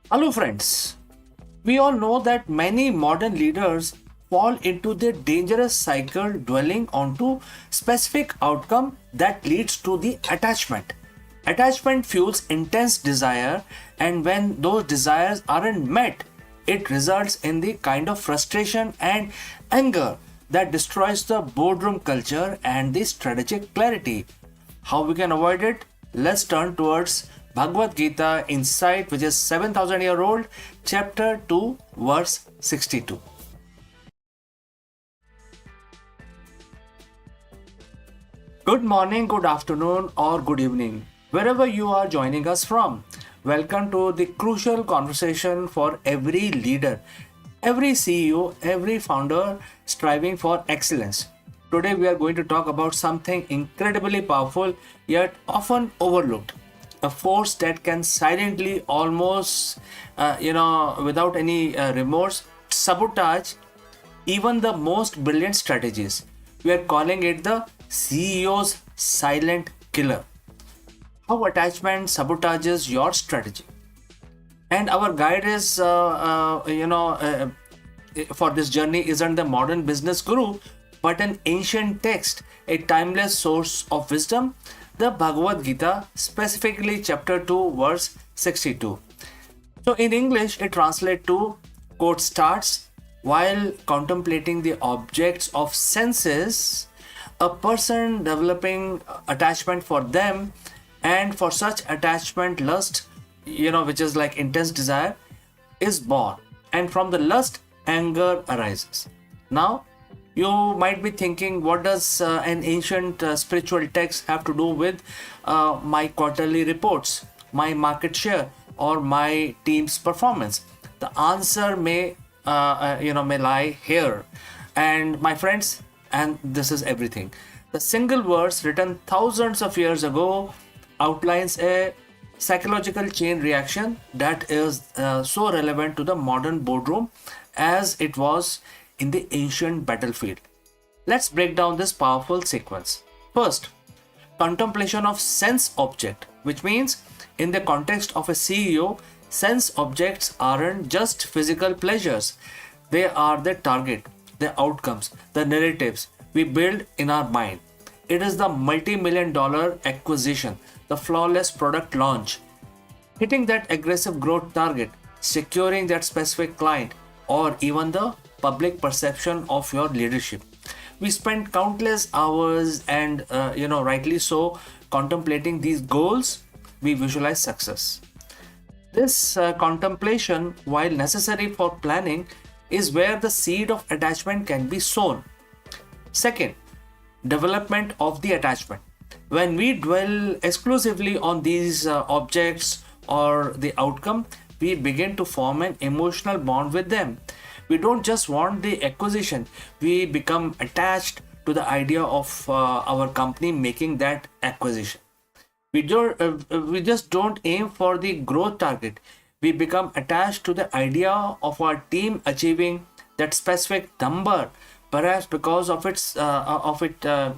Hello, friends. We all know that many modern leaders fall into the dangerous cycle dwelling onto specific outcome that leads to the attachment. Attachment fuels intense desire, and when those desires aren't met, it results in the kind of frustration and anger that destroys the boardroom culture and the strategic clarity. How we can avoid it? Let's turn towards Bhagavad Gita Insight, which is 7,000 year old, chapter 2, verse 62. Good morning, good afternoon, or good evening, wherever you are joining us from. Welcome to the crucial conversation for every leader, every CEO, every founder striving for excellence. Today, we are going to talk about something incredibly powerful yet often overlooked, a force that can silently, almost, without any remorse, sabotage even the most brilliant strategies. We are calling it the CEO's silent killer. How attachment sabotages your strategy. And our guide is, for this journey isn't the modern business guru, but an ancient text, a timeless source of wisdom, the Bhagavad Gita, specifically chapter 2, verse 62. So in English, it translates to quote starts while contemplating the objects of senses, a person developing attachment for them, and for such attachment, lust, which is like intense desire, is born, and from the lust, anger arises. Now, you might be thinking, what does an ancient spiritual text have to do with my quarterly reports, my market share, or my team's performance? The answer may lie here, and my friends, and this is everything. The single verse written thousands of years ago outlines a psychological chain reaction that is so relevant to the modern boardroom as it was in the ancient battlefield. Let's break down this powerful sequence. First, contemplation of sense object, which means in the context of a CEO, sense objects aren't just physical pleasures, they are the target, the outcomes, the narratives we build in our mind. It is the multi-million dollar acquisition, the flawless product launch, hitting that aggressive growth target, securing that specific client, or even the public perception of your leadership. We spend countless hours and, rightly so, contemplating these goals. We visualize success. This contemplation, while necessary for planning, is where the seed of attachment can be sown. Second, development of the attachment. When we dwell exclusively on these objects or the outcome, we begin to form an emotional bond with them. We don't just want the acquisition, we become attached to the idea of our company making that acquisition. We just don't aim for the growth target. We become attached to the idea of our team achieving that specific number, perhaps because of its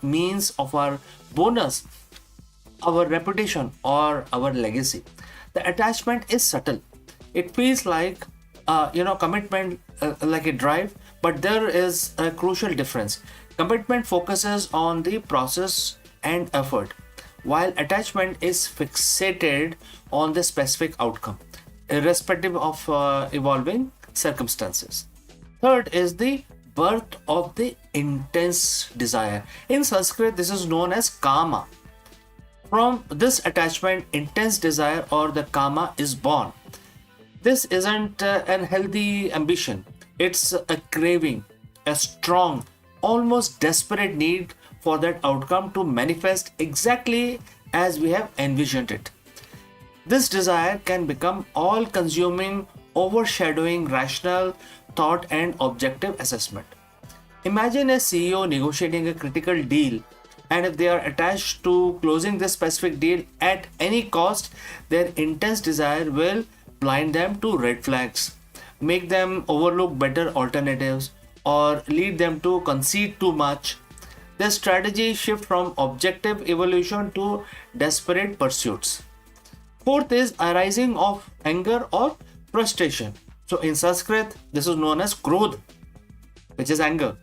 means of our bonus, our reputation, or our legacy. The attachment is subtle. It feels like commitment, like a drive, but there is a crucial difference. Commitment focuses on the process and effort, while attachment is fixated on the specific outcome, irrespective of evolving circumstances. Third is the birth of the intense desire. In Sanskrit, this is known as kama. From this attachment, intense desire or the kama is born. This isn't an healthy ambition, it's a craving, a strong, almost desperate need for that outcome to manifest exactly as we have envisioned it. This desire can become all consuming, overshadowing rational thought and objective assessment. Imagine a CEO negotiating a critical deal, and if they are attached to closing this specific deal at any cost, their intense desire will blind them to red flags, make them overlook better alternatives, or lead them to concede too much. Their strategy shift from objective evolution to desperate pursuits. Fourth is arising of anger or Frustration. So in Sanskrit, this is known as krodh, which is anger.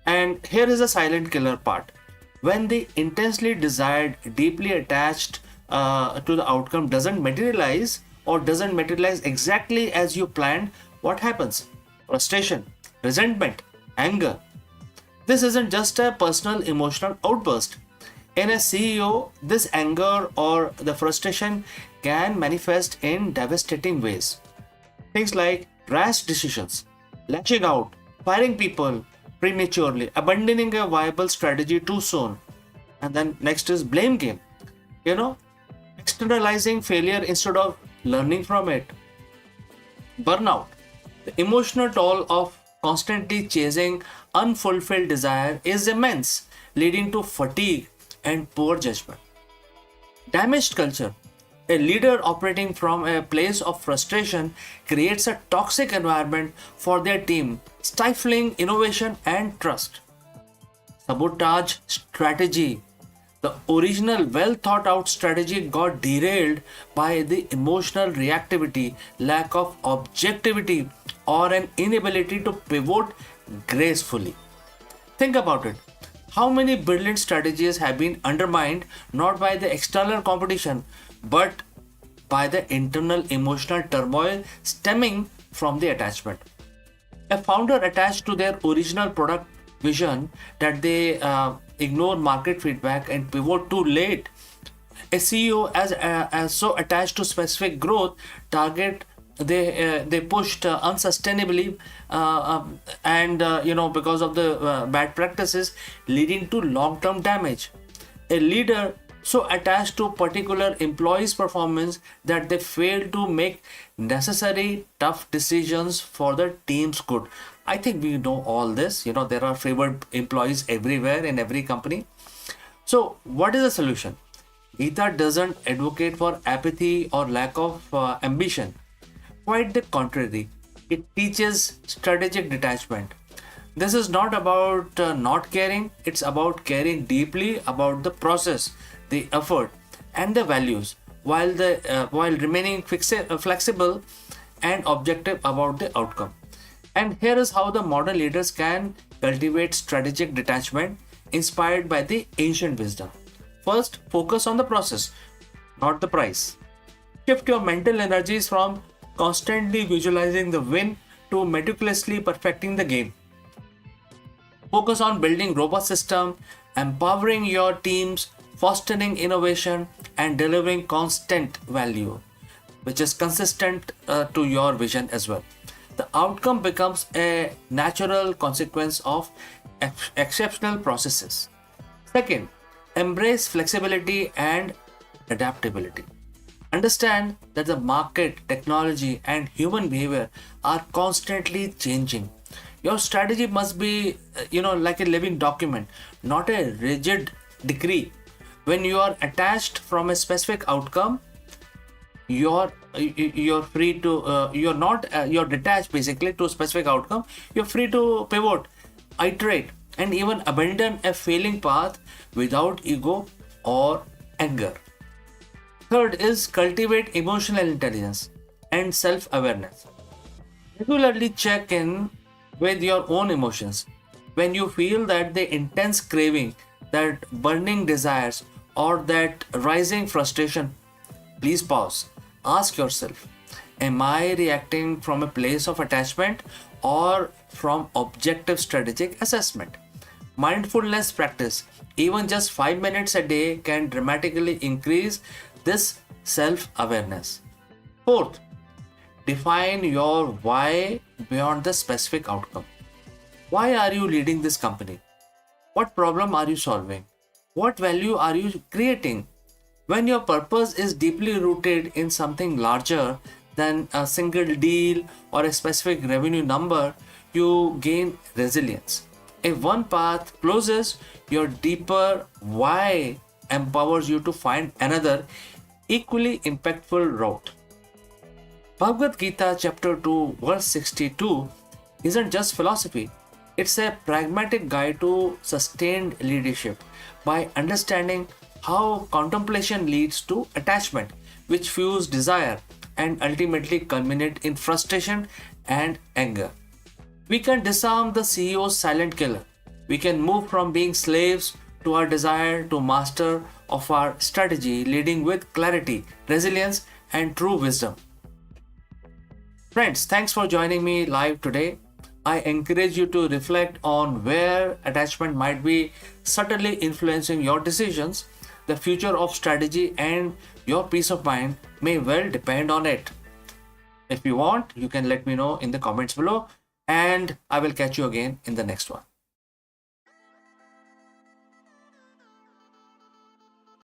And here is a silent killer part. When the intensely desired, deeply attached to the outcome doesn't materialize or doesn't materialize exactly as you planned, what happens? Frustration, resentment, anger. This isn't just a personal emotional outburst. In a CEO, this anger or the frustration can manifest in devastating ways. Things like rash decisions, lashing out, firing people prematurely, abandoning a viable strategy too soon. And then next is blame game. You know, externalizing failure instead of learning from it. Burnout. The emotional toll of constantly chasing unfulfilled desire is immense, leading to fatigue and poor judgment. Damaged culture. A leader operating from a place of frustration creates a toxic environment for their team, stifling innovation and trust. Sabotage strategy. The original well thought out strategy got derailed by the emotional reactivity, lack of objectivity, or an inability to pivot gracefully. Think about it. How many brilliant strategies have been undermined not by the external competition but by the internal emotional turmoil stemming from the attachment? A founder attached to their original product vision that they ignore market feedback and pivot too late. A CEO as so attached to specific growth target, they pushed unsustainably and because of the bad practices, leading to long term damage. A leader so attached to particular employees performance that they fail to make necessary tough decisions for the team's good. I think we know all this. There are favored employees everywhere in every company. So what is the solution? Gita doesn't advocate for apathy or lack of ambition. Quite the contrary, it teaches strategic detachment. This is not about not caring, it's about caring deeply about the process, the effort, and the values, while remaining flexible and objective about the outcome. And here is how the modern leaders can cultivate strategic detachment inspired by the ancient wisdom. First, focus on the process, not the price. Shift your mental energies from constantly visualizing the win to meticulously perfecting the game. Focus on building robust system, empowering your teams, fostering innovation, and delivering constant value, which is consistent to your vision as well. The outcome becomes a natural consequence of exceptional processes. Second, embrace flexibility and adaptability. Understand that the market, technology, and human behavior are constantly changing. Your strategy must be, like a living document, not a rigid decree. When you are attached from a specific outcome, you're free to you're detached basically to a specific outcome. You're free to pivot, iterate, and even abandon a failing path without ego or anger. Third is cultivate emotional intelligence and self-awareness. Regularly check in with your own emotions. When you feel that the intense craving, that burning desires, or that rising frustration, please pause. Ask yourself, am I reacting from a place of attachment or from objective strategic assessment? Mindfulness practice, even just 5 minutes a day, can dramatically increase this self-awareness. Fourth, define your why beyond the specific outcome. Why are you leading this company? What problem are you solving? What value are you creating? When your purpose is deeply rooted in something larger than a single deal or a specific revenue number, you gain resilience. If one path closes, your deeper why empowers you to find another equally impactful route. Bhagavad Gita chapter 2 verse 62 isn't just philosophy, it's a pragmatic guide to sustained leadership. By understanding how contemplation leads to attachment, which fuels desire, and ultimately culminate in frustration and anger. We can disarm the CEO's silent killer. We can move from being slaves to our desire to master of our strategy, leading with clarity, resilience, and true wisdom. Friends, thanks for joining me live today. I encourage you to reflect on where attachment might be subtly influencing your decisions. The future of strategy and your peace of mind may well depend on it. If you want, you can let me know in the comments below, and I will catch you again in the next one.